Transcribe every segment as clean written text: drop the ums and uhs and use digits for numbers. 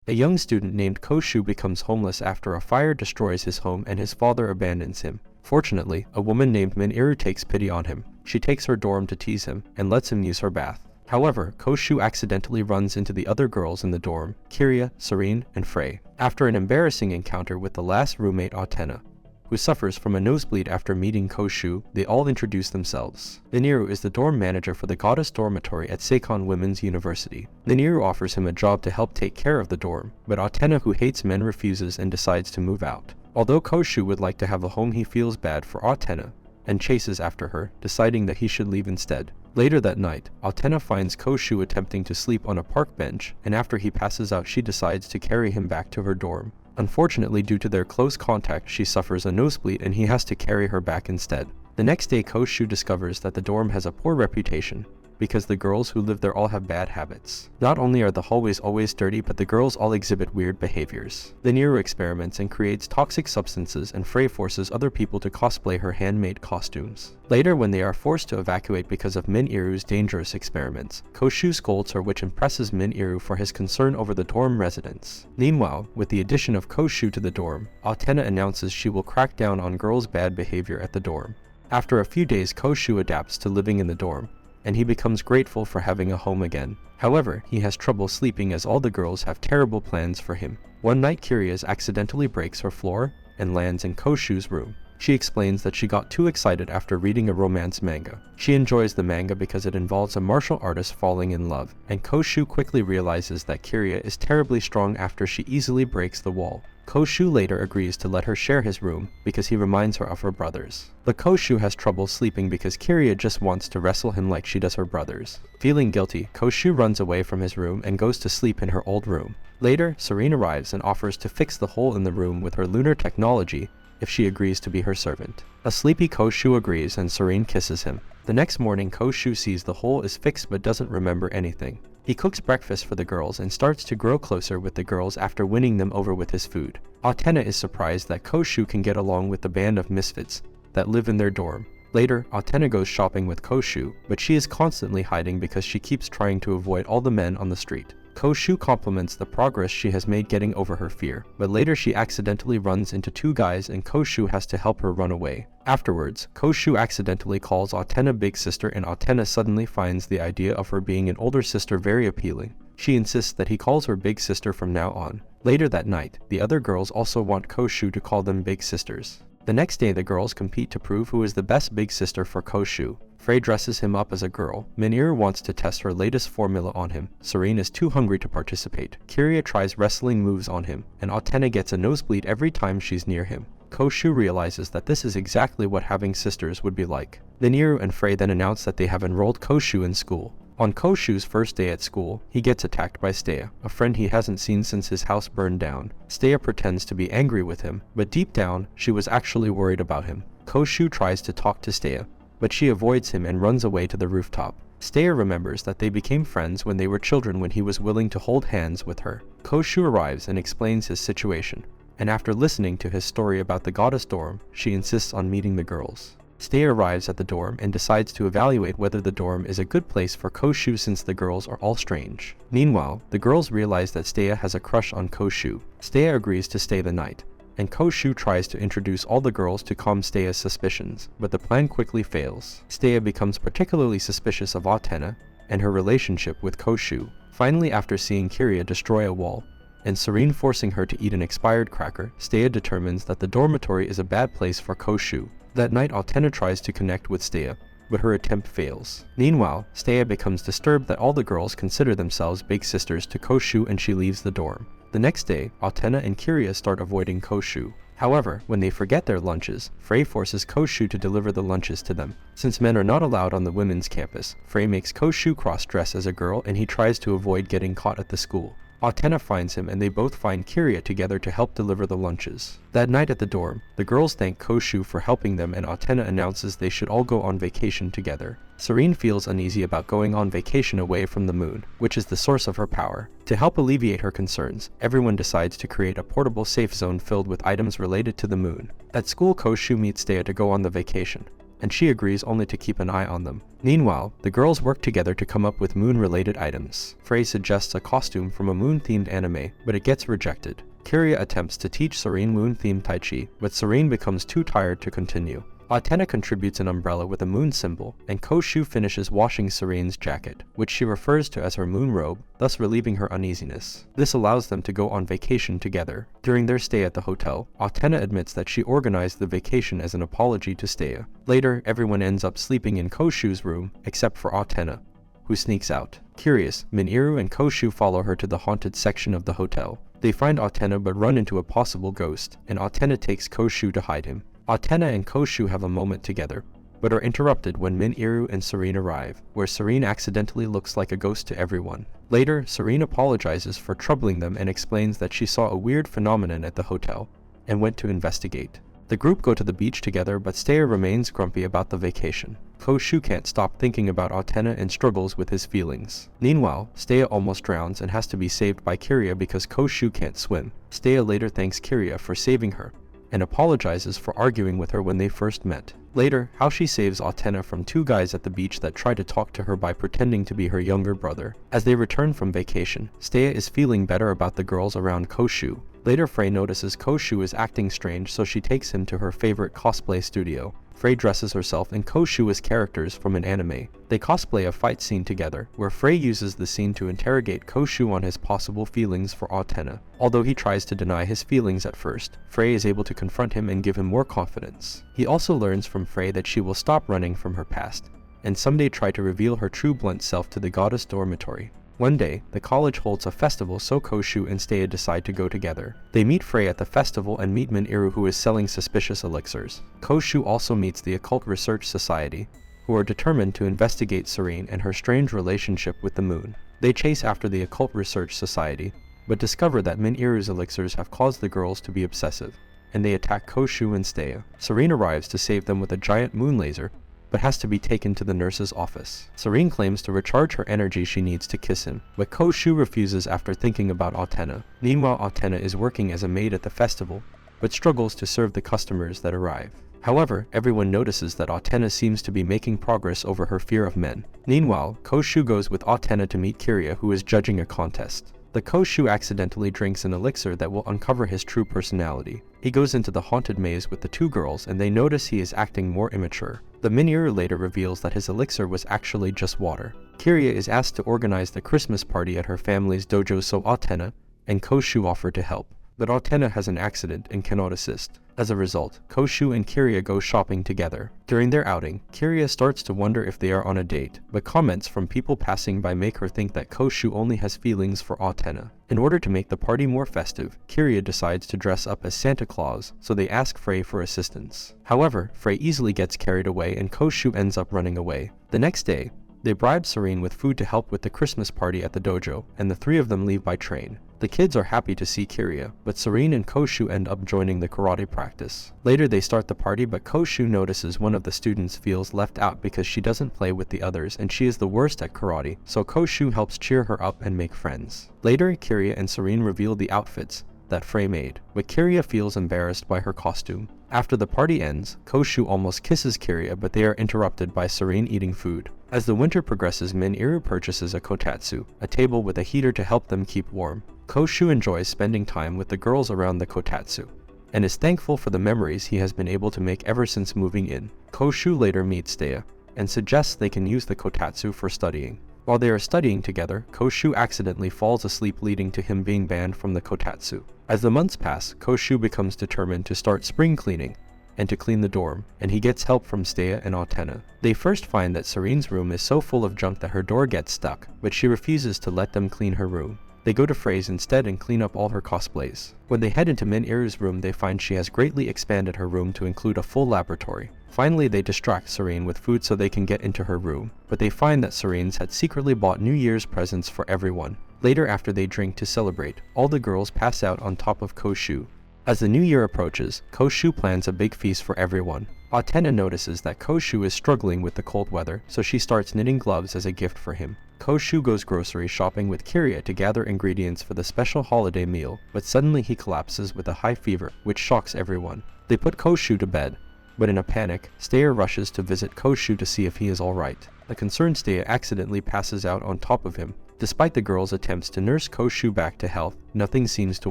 A young student named Koushi becomes homeless after a fire destroys his home and his father abandons him. Fortunately, a woman named Miniru takes pity on him. She takes her dorm to tease him and lets him use her bath. However, Koushi accidentally runs into the other girls in the dorm, Kiria, Serene, and Frey. After an embarrassing encounter with the last roommate Atena, who suffers from a nosebleed after meeting Koushi, they all introduce themselves. Miniru is the dorm manager for the goddess dormitory at Seikan Women's University. Miniru offers him a job to help take care of the dorm, but Atena, who hates men, refuses and decides to move out. Although Koushi would like to have a home, he feels bad for Atena and chases after her, deciding that he should leave instead. Later that night, Atena finds Koushi attempting to sleep on a park bench, and after he passes out, she decides to carry him back to her dorm. Unfortunately, due to their close contact, she suffers a nosebleed and he has to carry her back instead. The next day, Koushi discovers that the dorm has a poor reputation because the girls who live there all have bad habits. Not only are the hallways always dirty, but the girls all exhibit weird behaviors. Miniru experiments and creates toxic substances, and Frey forces other people to cosplay her handmade costumes. Later, when they are forced to evacuate because of Miniru's dangerous experiments, Koushi scolds her, which impresses Miniru for his concern over the dorm residents. Meanwhile, with the addition of Koushi to the dorm, Atena announces she will crack down on girls' bad behavior at the dorm. After a few days, Koushi adapts to living in the dorm, and he becomes grateful for having a home again. However, he has trouble sleeping as all the girls have terrible plans for him. One night, Kiria accidentally breaks her floor and lands in Koushi's room. She explains that she got too excited after reading a romance manga. She enjoys the manga because it involves a martial artist falling in love, and Koushi quickly realizes that Kiria is terribly strong after she easily breaks the wall. Koushi later agrees to let her share his room because he reminds her of her brothers. But Koushi has trouble sleeping because Kiria just wants to wrestle him like she does her brothers. Feeling guilty, Koushi runs away from his room and goes to sleep in her old room. Later, Serene arrives and offers to fix the hole in the room with her lunar technology if she agrees to be her servant. A sleepy Koushi agrees and Serene kisses him. The next morning, Koushi sees the hole is fixed but doesn't remember anything. He cooks breakfast for the girls and starts to grow closer with the girls after winning them over with his food. Atena is surprised that Koushi can get along with the band of misfits that live in their dorm. Later, Atena goes shopping with Koushi, but she is constantly hiding because she keeps trying to avoid all the men on the street. Koushi compliments the progress she has made getting over her fear, but later she accidentally runs into two guys and Koushi has to help her run away. Afterwards, Koushi accidentally calls Atena big sister, and Atena suddenly finds the idea of her being an older sister very appealing. She insists that he calls her big sister from now on. Later that night, the other girls also want Koushi to call them big sisters. The next day, the girls compete to prove who is the best big sister for Koushi. Frey dresses him up as a girl. Miniru wants to test her latest formula on him. Serene is too hungry to participate. Kiria tries wrestling moves on him, and Atena gets a nosebleed every time she's near him. Koushi realizes that this is exactly what having sisters would be like. Miniru and Frey then announce that they have enrolled Koushi in school. On Koushi's first day at school, he gets attacked by Steya, a friend he hasn't seen since his house burned down. Steya pretends to be angry with him, but deep down, she was actually worried about him. Koushi tries to talk to Steya, but she avoids him and runs away to the rooftop. Steya remembers that they became friends when they were children when he was willing to hold hands with her. Koushi arrives and explains his situation, and after listening to his story about the goddess dorm, she insists on meeting the girls. Steya arrives at the dorm and decides to evaluate whether the dorm is a good place for Koushi since the girls are all strange. Meanwhile, the girls realize that Steya has a crush on Koushi. Steya agrees to stay the night, and Koushi tries to introduce all the girls to calm Steya's suspicions, but the plan quickly fails. Steya becomes particularly suspicious of Atena and her relationship with Koushi. Finally, after seeing Kiria destroy a wall, and Serene forcing her to eat an expired cracker, Steya determines that the dormitory is a bad place for Koushi. That night, Atena tries to connect with Steya, but her attempt fails. Meanwhile, Steya becomes disturbed that all the girls consider themselves big sisters to Koushi and she leaves the dorm. The next day, Atena and Kiria start avoiding Koushi. However, when they forget their lunches, Frey forces Koushi to deliver the lunches to them. Since men are not allowed on the women's campus, Frey makes Koushi cross-dress as a girl and he tries to avoid getting caught at the school. Atena finds him and they both find Kiria together to help deliver the lunches. That night at the dorm, the girls thank Koushi for helping them and Atena announces they should all go on vacation together. Serene feels uneasy about going on vacation away from the moon, which is the source of her power. To help alleviate her concerns, everyone decides to create a portable safe zone filled with items related to the moon. At school, Koushi meets Steya to go on the vacation, and she agrees only to keep an eye on them. Meanwhile, the girls work together to come up with moon-related items. Frey suggests a costume from a moon-themed anime, but it gets rejected. Kiria attempts to teach Serene moon-themed Tai Chi, but Serene becomes too tired to continue. Atena contributes an umbrella with a moon symbol, and Koushi finishes washing Serene's jacket, which she refers to as her moon robe, thus relieving her uneasiness. This allows them to go on vacation together. During their stay at the hotel, Atena admits that she organized the vacation as an apology to Steya. Later, everyone ends up sleeping in Koushu's room, except for Atena, who sneaks out. Curious, Miniru and Koushi follow her to the haunted section of the hotel. They find Atena but run into a possible ghost, and Atena takes Koushi to hide him. Atena and Koushi have a moment together, but are interrupted when Miniru and Serene arrive, where Serene accidentally looks like a ghost to everyone. Later, Serene apologizes for troubling them and explains that she saw a weird phenomenon at the hotel, and went to investigate. The group go to the beach together, but Steya remains grumpy about the vacation. Koushi can't stop thinking about Atena and struggles with his feelings. Meanwhile, Steya almost drowns and has to be saved by Kiria because Koushi can't swim. Steya later thanks Kiria for saving her, and apologizes for arguing with her when they first met. Later, how she saves Atena from two guys at the beach that try to talk to her by pretending to be her younger brother. As they return from vacation, Steya is feeling better about the girls around Koushi. Later, Frey notices Koushi is acting strange, so she takes him to her favorite cosplay studio. Frey dresses herself and Koushi as characters from an anime. They cosplay a fight scene together, where Frey uses the scene to interrogate Koushi on his possible feelings for Atena. Although he tries to deny his feelings at first, Frey is able to confront him and give him more confidence. He also learns from Frey that she will stop running from her past, and someday try to reveal her true blunt self to the goddess Dormitory. One day, the college holds a festival, so Koushi and Steya decide to go together. They meet Frey at the festival and meet Miniru, who is selling suspicious elixirs. Koushi also meets the Occult Research Society, who are determined to investigate Serene and her strange relationship with the moon. They chase after the Occult Research Society, but discover that Miniru's elixirs have caused the girls to be obsessive, and they attack Koushi and Steya. Serene arrives to save them with a giant moon laser, but has to be taken to the nurse's office. Serene claims to recharge her energy she needs to kiss him, but Koushi refuses after thinking about Atena. Meanwhile, Atena is working as a maid at the festival, but struggles to serve the customers that arrive. However, everyone notices that Atena seems to be making progress over her fear of men. Meanwhile, Koushi goes with Atena to meet Kiria, who is judging a contest. The Koushi accidentally drinks an elixir that will uncover his true personality. He goes into the haunted maze with the two girls, and they notice he is acting more immature. The Miniru later reveals that his elixir was actually just water. Kiria is asked to organize the Christmas party at her family's dojo, so Atena and Koushi offer to help, but Atena has an accident and cannot assist. As a result, Koushi and Kiria go shopping together. During their outing, Kiria starts to wonder if they are on a date, but comments from people passing by make her think that Koushi only has feelings for Atena. In order to make the party more festive, Kiria decides to dress up as Santa Claus, so they ask Frey for assistance. However, Frey easily gets carried away and Koushi ends up running away. The next day, they bribe Serene with food to help with the Christmas party at the dojo, and the three of them leave by train. The kids are happy to see Kiria, but Serene and Koushi end up joining the karate practice. Later they start the party, but Koushi notices one of the students feels left out because she doesn't play with the others and she is the worst at karate, so Koushi helps cheer her up and make friends. Later, Kiria and Serene reveal the outfits that Frey made, but Kiria feels embarrassed by her costume. After the party ends, Koushi almost kisses Kiria, but they are interrupted by Serene eating food. As the winter progresses, Miniru purchases a kotatsu, a table with a heater to help them keep warm. Koushi enjoys spending time with the girls around the kotatsu, and is thankful for the memories he has been able to make ever since moving in. Koushi later meets Steya, and suggests they can use the kotatsu for studying. While they are studying together, Koushi accidentally falls asleep, leading to him being banned from the kotatsu. As the months pass, Koushi becomes determined to start spring cleaning, and to clean the dorm, and he gets help from Steya and Atena. They first find that Serene's room is so full of junk that her door gets stuck, but she refuses to let them clean her room. They go to Frey's instead and clean up all her cosplays. When they head into Miniru's room, they find she has greatly expanded her room to include a full laboratory. Finally, they distract Serene with food so they can get into her room, but they find that Serene's had secretly bought New Year's presents for everyone. Later, after they drink to celebrate, all the girls pass out on top of Koushi. As the new year approaches, Koushi plans a big feast for everyone. Atena notices that Koushi is struggling with the cold weather, so she starts knitting gloves as a gift for him. Koushi goes grocery shopping with Kiria to gather ingredients for the special holiday meal, but suddenly he collapses with a high fever, which shocks everyone. They put Koushi to bed, but in a panic, Staya rushes to visit Koushi to see if he is alright. The concerned Staya accidentally passes out on top of him. Despite the girl's attempts to nurse Koushi back to health, nothing seems to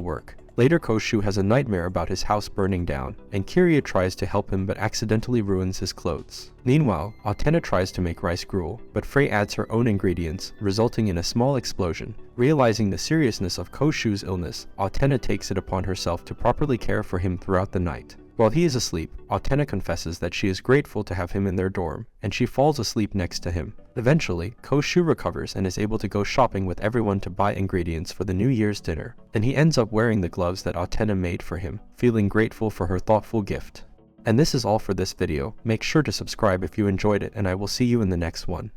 work. Later, Koushi has a nightmare about his house burning down, and Kiria tries to help him but accidentally ruins his clothes. Meanwhile, Atena tries to make rice gruel, but Frey adds her own ingredients, resulting in a small explosion. Realizing the seriousness of Koushi's illness, Atena takes it upon herself to properly care for him throughout the night. While he is asleep, Atena confesses that she is grateful to have him in their dorm, and she falls asleep next to him. Eventually, Koushi recovers and is able to go shopping with everyone to buy ingredients for the New Year's dinner. Then he ends up wearing the gloves that Atena made for him, feeling grateful for her thoughtful gift. And this is all for this video. Make sure to subscribe if you enjoyed it, and I will see you in the next one.